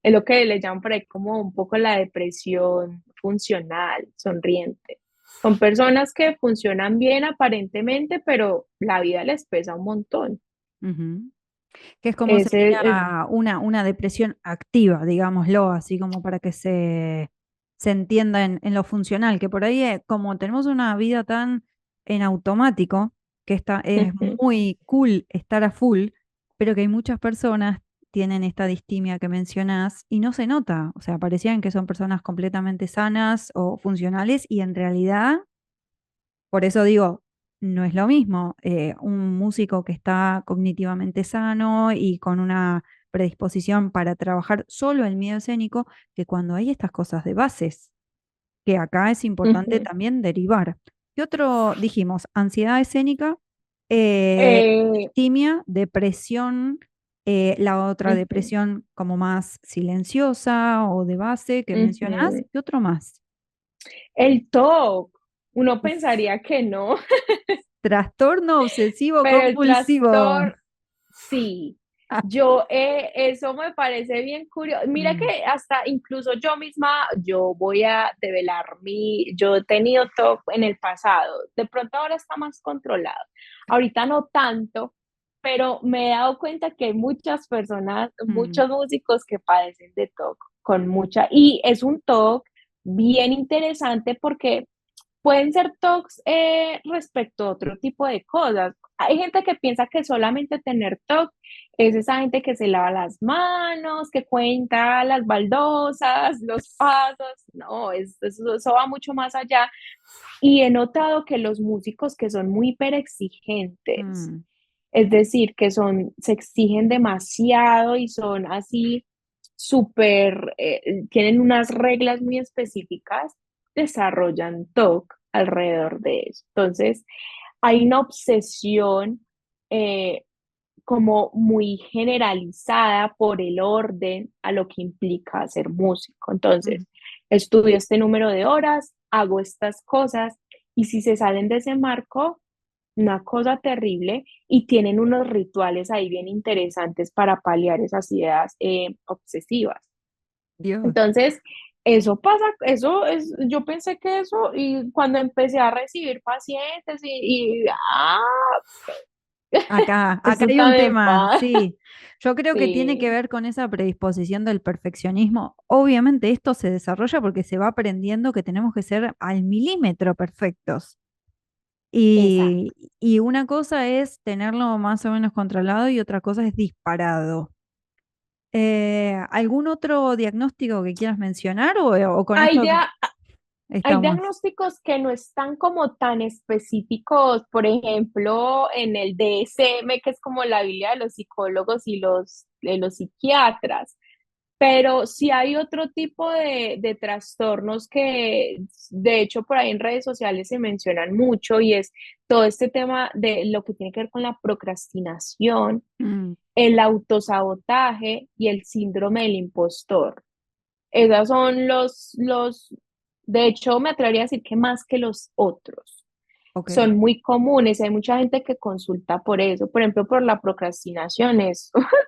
es lo que le llaman por ahí como un poco la depresión funcional, sonriente. Son personas que funcionan bien aparentemente, pero la vida les pesa un montón. Ujú. Que es como Ese es, sería una depresión activa, digámoslo, así como para que se entienda en lo funcional, que por ahí, como tenemos una vida tan en automático, que es ujú, muy cool estar a full, pero que hay muchas personas tienen esta distimia que mencionás y no se nota, o sea, parecían que son personas completamente sanas o funcionales y en realidad por eso digo, no es lo mismo un músico que está cognitivamente sano y con una predisposición para trabajar solo el miedo escénico, que cuando hay estas cosas de bases, que acá es importante ujú. también derivar. ¿Qué otro dijimos? Ansiedad escénica, Eh, distimia, depresión, la otra ujú, depresión como más silenciosa o de base que mencionás. ujú. ¿Qué otro más? El TOC, uno Uf, pensaría que no, trastorno obsesivo pero el compulsivo. trastorno, sí. Yo, eso me parece bien curioso. Mira que Mm, hasta incluso yo misma, yo voy a develar yo he tenido TOC en el pasado, de pronto ahora está más controlado, ahorita no tanto, pero me he dado cuenta que hay muchas personas, mm, muchos músicos que padecen de TOC con mucha, y es un TOC bien interesante porque pueden ser TOCs respecto a otro tipo de cosas. Hay gente que piensa que solamente tener TOC es esa gente que se lava las manos, que cuenta las baldosas, los pasos. No, eso va mucho más allá. Y he notado que los músicos que son muy hiperexigentes, mm. es decir, que se exigen demasiado y son así súper, tienen unas reglas muy específicas, desarrollan TOC alrededor de eso. Entonces, hay una obsesión eh, como muy generalizada por el orden a lo que implica ser músico. Ujú. Entonces, estudio este número de horas, hago estas cosas y si se salen de ese marco, una cosa terrible y tienen unos rituales ahí bien interesantes para paliar esas ideas obsesivas. Dios. Entonces, eso pasa, eso es, yo pensé que eso, y cuando empecé a recibir pacientes Acá eso hay un también tema, pasa, sí. Yo creo que tiene que sí, ver con esa predisposición del perfeccionismo. Obviamente esto se desarrolla porque se va aprendiendo que tenemos que ser al milímetro perfectos. Y, exacto. y una cosa es tenerlo más o menos controlado y otra cosa es disparado. ¿Algún otro diagnóstico que quieras mencionar o con Hay, esto dia- hay estamos? diagnósticos que no están como tan específicos, por ejemplo, en el DSM, que es como la Biblia de los psicólogos y de los psiquiatras. Pero sí hay otro tipo de trastornos que, de hecho, por ahí en redes sociales se mencionan mucho y es todo este tema de lo que tiene que ver con la procrastinación, Mm, el autosabotaje y el síndrome del impostor. Esos son de hecho, me atrevería a decir que más que los otros ok. son muy comunes. Hay mucha gente que consulta por eso, por ejemplo, por la procrastinación.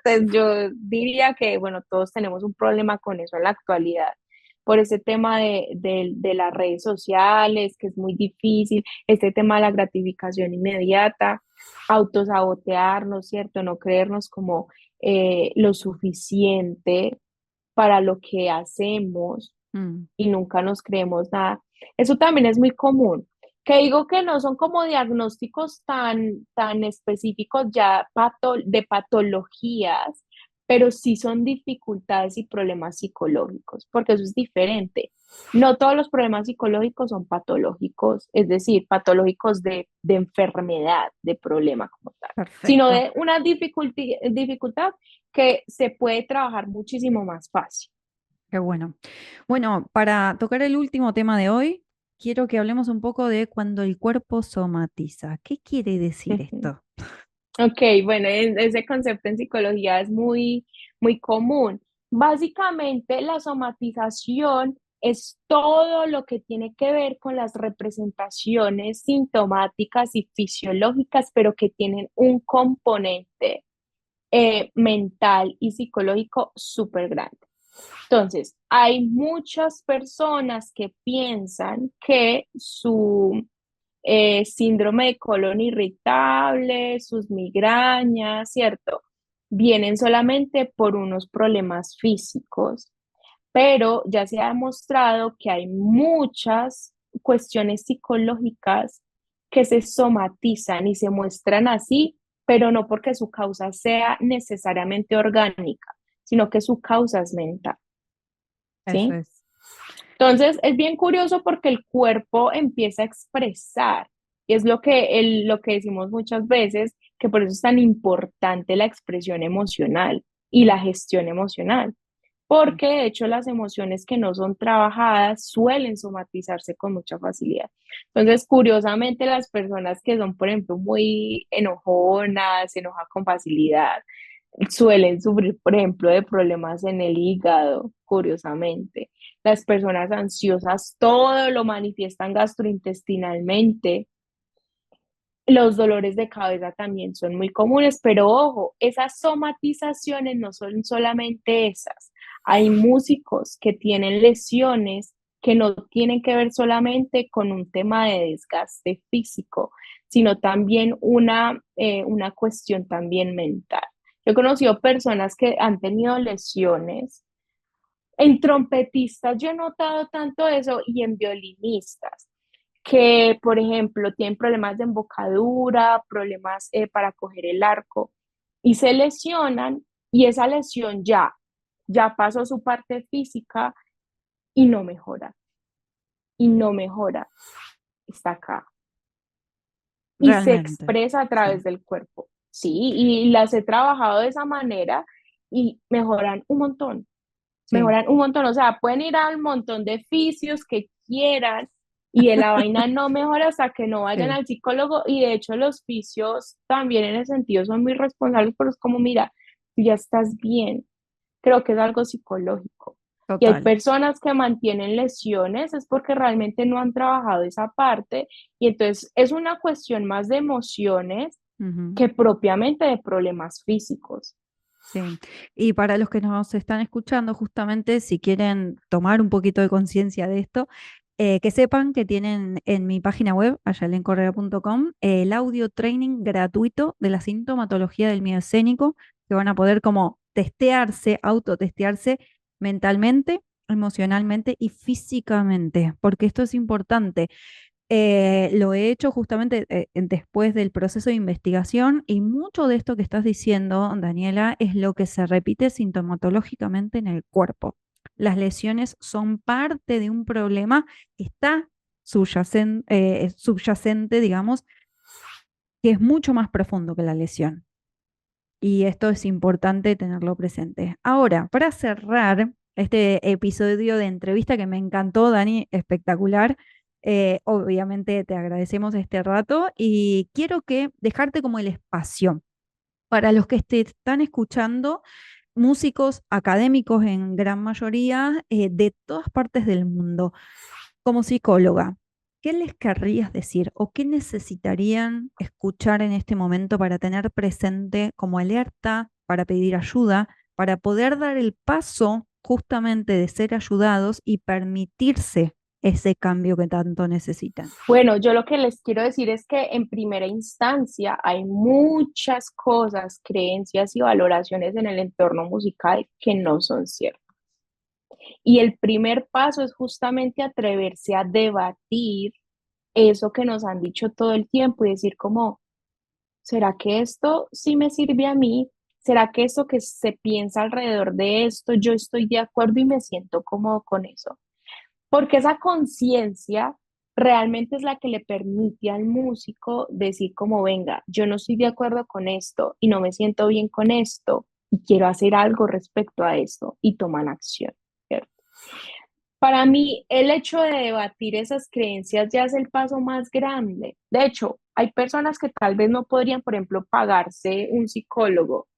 Pues yo diría que, bueno, todos tenemos un problema con eso en la actualidad, por ese tema de las redes sociales, que es muy difícil, este tema de la gratificación inmediata, autosabotearnos, ¿cierto? No creernos como lo suficiente para lo que hacemos Mm, y nunca nos creemos nada. Eso también es muy común. Que digo que no son como diagnósticos tan específicos ya de patologías, pero sí son dificultades y problemas psicológicos, porque eso es diferente. No todos los problemas psicológicos son patológicos, es decir, patológicos de enfermedad, de problema como tal, sino perfecto. de una dificultad que se puede trabajar muchísimo más fácil. Qué bueno. Bueno, para tocar el último tema de hoy, quiero que hablemos un poco de cuando el cuerpo somatiza. ¿Qué quiere decir Ujú. esto? Ok, bueno, ese concepto en psicología es muy, muy común. Básicamente, la somatización es todo lo que tiene que ver con las representaciones sintomáticas y fisiológicas, pero que tienen un componente mental y psicológico súper grande. Entonces, hay muchas personas que piensan que su síndrome de colon irritable, sus migrañas, ¿cierto? Vienen solamente por unos problemas físicos, pero ya se ha demostrado que hay muchas cuestiones psicológicas que se somatizan y se muestran así, pero no porque su causa sea necesariamente orgánica, sino que su causa es mental, Eso ¿sí? es. Entonces, es bien curioso porque el cuerpo empieza a expresar, y es lo que decimos muchas veces, que por eso es tan importante la expresión emocional y la gestión emocional, Sí. porque de hecho las emociones que no son trabajadas suelen somatizarse con mucha facilidad. Entonces, curiosamente, las personas que son, por ejemplo, muy enojonas, se enojan con facilidad, suelen sufrir, por ejemplo, de problemas en el hígado, curiosamente. Las personas ansiosas todo lo manifiestan gastrointestinalmente. Los dolores de cabeza también son muy comunes, pero ojo, esas somatizaciones no son solamente esas. Hay músicos que tienen lesiones que no tienen que ver solamente con un tema de desgaste físico, sino también una cuestión también mental. Yo he conocido personas que han tenido lesiones. En trompetistas yo he notado tanto eso y en violinistas que, por ejemplo, tienen problemas de embocadura, problemas para coger el arco y se lesionan y esa lesión ya pasó su parte física y no mejora, y no mejora, está acá y se Realmente. expresa a Sí, través del cuerpo, ¿sí? Y las he trabajado de esa manera y sí, mejoran un montón, o sea, pueden ir al montón de fisios que quieran y de la vaina no mejora hasta que no vayan sí, al psicólogo y de hecho los fisios también en ese sentido son muy responsables, pero es como, mira, tú ya estás bien, creo que es algo psicológico. Y hay total. personas que mantienen lesiones, es porque realmente no han trabajado esa parte y entonces es una cuestión más de emociones Ujú. que propiamente de problemas físicos. Sí, y para los que nos están escuchando, justamente si quieren tomar un poquito de conciencia de esto, que sepan que tienen en mi página web, ayalencorrea.com, el audio training gratuito de la sintomatología del miedo escénico, que van a poder como testearse, autotestearse mentalmente, emocionalmente y físicamente, porque esto es importante. Lo he hecho justamente después del proceso de investigación y mucho de esto que estás diciendo, Daniela, es lo que se repite sintomatológicamente en el cuerpo. Las lesiones son parte de un problema que está subyacente, digamos, que es mucho más profundo que la lesión. Y esto es importante tenerlo presente. Ahora, para cerrar este episodio de entrevista que me encantó, Dani, espectacular. Obviamente te agradecemos este rato y quiero que dejarte como el espacio para los que te están escuchando, músicos académicos en gran mayoría de todas partes del mundo. Como psicóloga, ¿qué les querrías decir o qué necesitarían escuchar en este momento para tener presente como alerta, para pedir ayuda, para poder dar el paso justamente de ser ayudados y permitirse ese cambio que tanto necesitan? Bueno, yo lo que les quiero decir es que en primera instancia hay muchas cosas, creencias y valoraciones en el entorno musical que no son ciertas. Y el primer paso es justamente atreverse a debatir eso que nos han dicho todo el tiempo y decir como, ¿será que esto sí me sirve a mí? ¿Será que eso que se piensa alrededor de esto, yo estoy de acuerdo y me siento cómodo con eso? Porque esa conciencia realmente es la que le permite al músico decir como, venga, yo no estoy de acuerdo con esto y no me siento bien con esto y quiero hacer algo respecto a esto y toman acción, ¿cierto? Para mí, el hecho de debatir esas creencias ya es el paso más grande. De hecho, hay personas que tal vez no podrían, por ejemplo, pagarse un psicólogo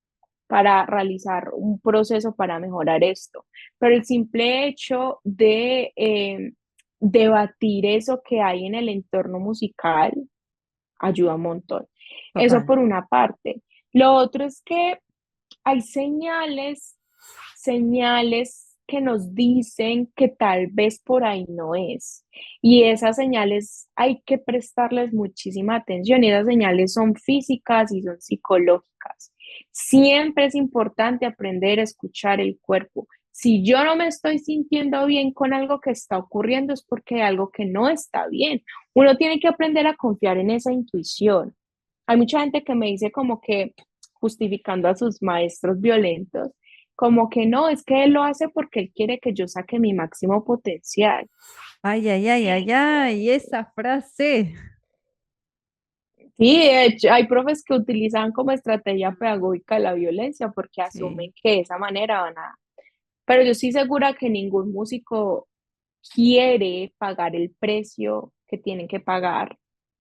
para realizar un proceso para mejorar esto, pero el simple hecho de debatir eso que hay en el entorno musical ayuda un montón. Eso Total. por una parte. Lo otro es que hay señales que nos dicen que tal vez por ahí no es. Y esas señales hay que prestarles muchísima atención. Y esas señales son físicas y son psicológicas. Siempre es importante aprender a escuchar el cuerpo. Si yo no me estoy sintiendo bien con algo que está ocurriendo, es porque hay algo que no está bien. Uno tiene que aprender a confiar en esa intuición. Hay mucha gente que me dice como que justificando a sus maestros violentos, como que no, es que él lo hace porque él quiere que yo saque mi máximo potencial. Ay, ay, ay, ay, ay, esa frase. Sí, de hecho, hay profes que utilizan como estrategia pedagógica la violencia porque Sí, asumen que de esa manera van a... Pero yo estoy segura que ningún músico quiere pagar el precio que tienen que pagar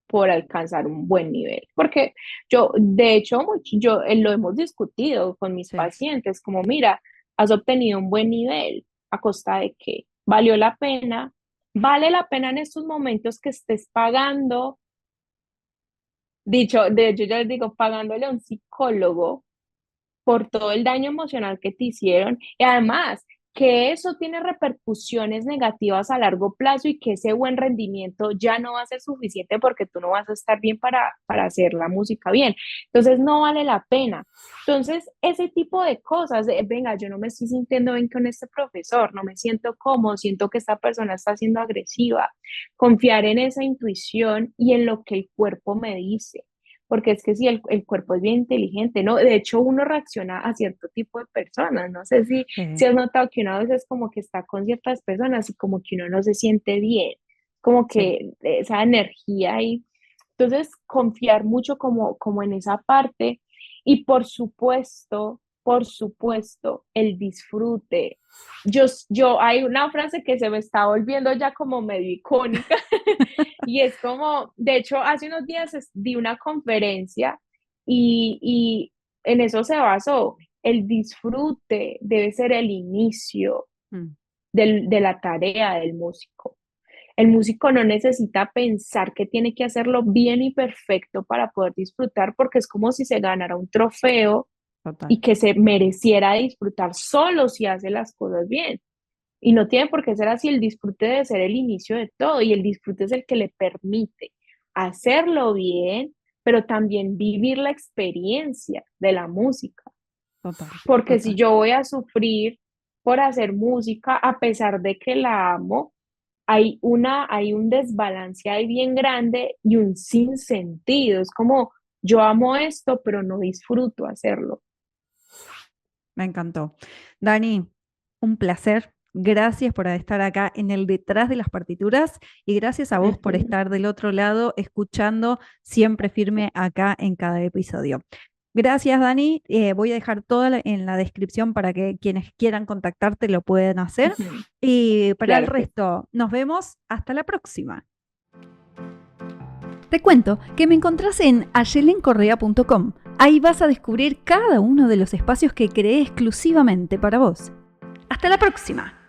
por alcanzar un buen nivel. Porque yo, de hecho, lo hemos discutido con mis sí. pacientes, como, mira, has obtenido un buen nivel, ¿a costa de qué? ¿Valió la pena? ¿Vale la pena en estos momentos que estés pagando? Dicho, de hecho, yo les digo, pagándole a un psicólogo por todo el daño emocional que te hicieron y además que eso tiene repercusiones negativas a largo plazo y que ese buen rendimiento ya no va a ser suficiente porque tú no vas a estar bien para hacer la música bien. Entonces no vale la pena. Entonces ese tipo de cosas, venga, yo no me estoy sintiendo bien con este profesor, no me siento cómodo, siento que esta persona está siendo agresiva. Confiar en esa intuición y en lo que el cuerpo me dice porque es que si el cuerpo es bien inteligente, ¿no? De hecho, uno reacciona a cierto tipo de personas, no sé si Sí, has notado que uno a veces como que está con ciertas personas y como que uno no se siente bien, como sí. que esa energía ahí. Entonces, confiar mucho como en esa parte y por supuesto, el disfrute. Hay una frase que se me está volviendo ya como medio icónica y es como, de hecho, hace unos días di una conferencia y en eso se basó. El disfrute debe ser el inicio Mm, de la tarea del músico. El músico no necesita pensar que tiene que hacerlo bien y perfecto para poder disfrutar, porque es como si se ganara un trofeo total. y que se mereciera disfrutar solo si hace las cosas bien. Y no tiene por qué ser así, el disfrute debe ser el inicio de todo y el disfrute es el que le permite hacerlo bien, pero también vivir la experiencia de la música. Total, Porque si total. yo voy a sufrir por hacer música, a pesar de que la amo, hay un desbalance ahí bien grande y un sinsentido. Es como, yo amo esto, pero no disfruto hacerlo. Me encantó. Dani, un placer. Gracias por estar acá en el detrás de las partituras y gracias a vos por Ujú. estar del otro lado escuchando siempre firme acá en cada episodio. Gracias, Dani. Voy a dejar todo en la descripción para que quienes quieran contactarte lo puedan hacer. Ujú. Y para el Claro que resto, nos vemos. Hasta la próxima. Te cuento que me encontrás en ayelencorrea.com. Ahí vas a descubrir cada uno de los espacios que creé exclusivamente para vos. Hasta la próxima.